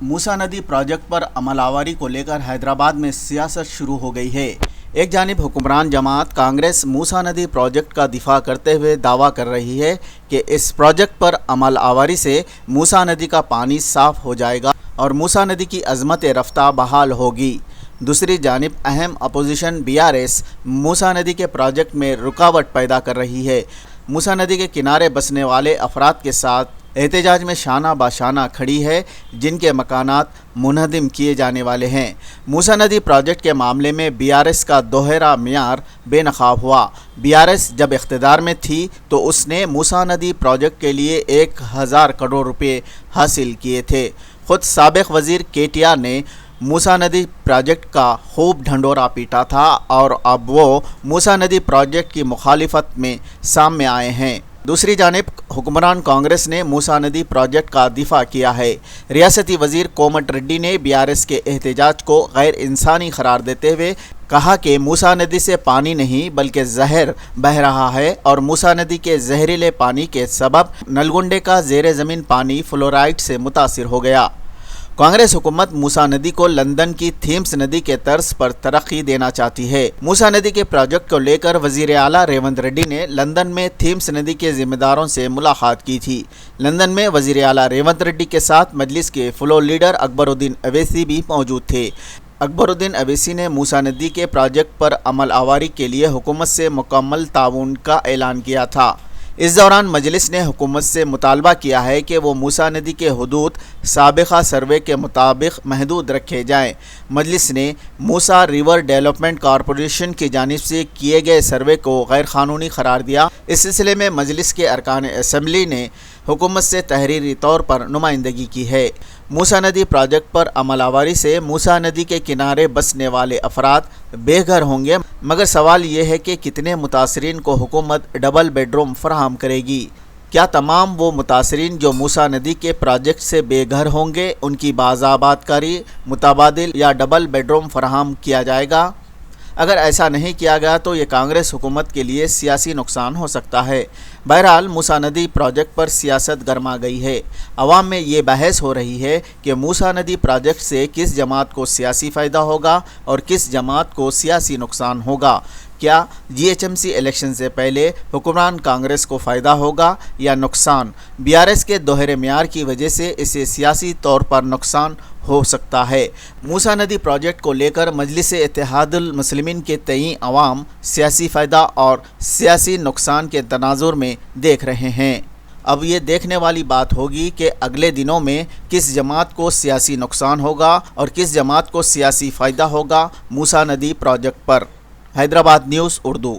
موسیٰ ندی پروجیکٹ پر عمل آوری کو لے کر حیدرآباد میں سیاست شروع ہو گئی ہے۔ ایک جانب حکمران جماعت کانگریس موسیٰ ندی پروجیکٹ کا دفاع کرتے ہوئے دعویٰ کر رہی ہے کہ اس پروجیکٹ پر عمل آوری سے موسیٰ ندی کا پانی صاف ہو جائے گا اور موسیٰ ندی کی عظمت رفتہ بحال ہوگی۔ دوسری جانب اہم اپوزیشن BRS موسیٰ ندی کے پروجیکٹ میں رکاوٹ پیدا کر رہی ہے۔ موسیٰ ندی کے کنارے بسنے والے افراد کے ساتھ احتجاج میں شانہ باشانہ کھڑی ہے، جن کے مکانات منہدم کیے جانے والے ہیں۔ موسیٰ ندی پروجیکٹ کے معاملے میں BRS کا دوہرا معیار بے نقاب ہوا۔ BRS جب اقتدار میں تھی تو اس نے موسیٰ ندی پروجیکٹ کے لیے 1000 کروڑ روپے حاصل کیے تھے۔ خود سابق وزیر KTR نے موسیٰ ندی پروجیکٹ کا خوب ڈھنڈورا پیٹا تھا اور اب وہ موسیٰ ندی پروجیکٹ کی مخالفت میں سامنے آئے ہیں۔ دوسری جانب حکمران کانگریس نے موسیٰ ندی پروجیکٹ کا دفاع کیا ہے۔ ریاستی وزیر کومٹ ریڈی نے BRS کے احتجاج کو غیر انسانی قرار دیتے ہوئے کہا کہ موسیٰ ندی سے پانی نہیں بلکہ زہر بہہ رہا ہے اور موسیٰ ندی کے زہریلے پانی کے سبب نلگنڈے کا زیر زمین پانی فلورائڈ سے متاثر ہو گیا۔ کانگریس حکومت موسیٰ ندی کو لندن کی تھیمس ندی کے طرز پر ترقی دینا چاہتی ہے۔ موسیٰ ندی کے پروجیکٹ کو لے کر وزیر اعلیٰ ریونت ریڈی نے لندن میں تھیمس ندی کے ذمہ داروں سے ملاقات کی تھی۔ لندن میں وزیر اعلیٰ ریونت ریڈی کے ساتھ مجلس کے فلور لیڈر اکبر الدین اویسی بھی موجود تھے۔ اکبر الدین اویسی نے موسیٰ ندی کے پروجیکٹ پر عمل آوری کے لیے حکومت سے مکمل تعاون کا اعلان کیا تھا۔ اس دوران مجلس نے حکومت سے مطالبہ کیا ہے کہ وہ موسیٰ ندی کے حدود سابقہ سروے کے مطابق محدود رکھے جائیں۔ مجلس نے موسیٰ ریور ڈیولپمنٹ کارپوریشن کی جانب سے کیے گئے سروے کو غیر قانونی قرار دیا۔ اس سلسلے میں مجلس کے ارکان اسمبلی نے حکومت سے تحریری طور پر نمائندگی کی ہے۔ موسیٰ ندی پروجیکٹ پر عمل آوری سے موسیٰ ندی کے کنارے بسنے والے افراد بے گھر ہوں گے، مگر سوال یہ ہے کہ کتنے متاثرین کو حکومت ڈبل بیڈ روم فراہم کرے گی؟ کیا تمام وہ متاثرین جو موسیٰ ندی کے پروجیکٹ سے بے گھر ہوں گے ان کی بازآباد کاری، متبادل یا ڈبل بیڈ روم فراہم کیا جائے گا؟ اگر ایسا نہیں کیا گیا تو یہ کانگریس حکومت کے لیے سیاسی نقصان ہو سکتا ہے۔ بہرحال موسیٰ ندی پروجیکٹ پر سیاست گرما گئی ہے۔ عوام میں یہ بحث ہو رہی ہے کہ موسیٰ ندی پروجیکٹ سے کس جماعت کو سیاسی فائدہ ہوگا اور کس جماعت کو سیاسی نقصان ہوگا۔ کیا GHMC الیکشن سے پہلے حکمران کانگریس کو فائدہ ہوگا یا نقصان؟ BRS کے دوہرے معیار کی وجہ سے اسے سیاسی طور پر نقصان ہو سکتا ہے۔ موسیٰ ندی پروجیکٹ کو لے کر مجلس اتحاد المسلمین کے تئیں عوام سیاسی فائدہ اور سیاسی نقصان کے تناظر میں دیکھ رہے ہیں۔ اب یہ دیکھنے والی بات ہوگی کہ اگلے دنوں میں کس جماعت کو سیاسی نقصان ہوگا اور کس جماعت کو سیاسی فائدہ ہوگا موسیٰ ندی پروجیکٹ پر۔ حیدرآباد نیوز اردو۔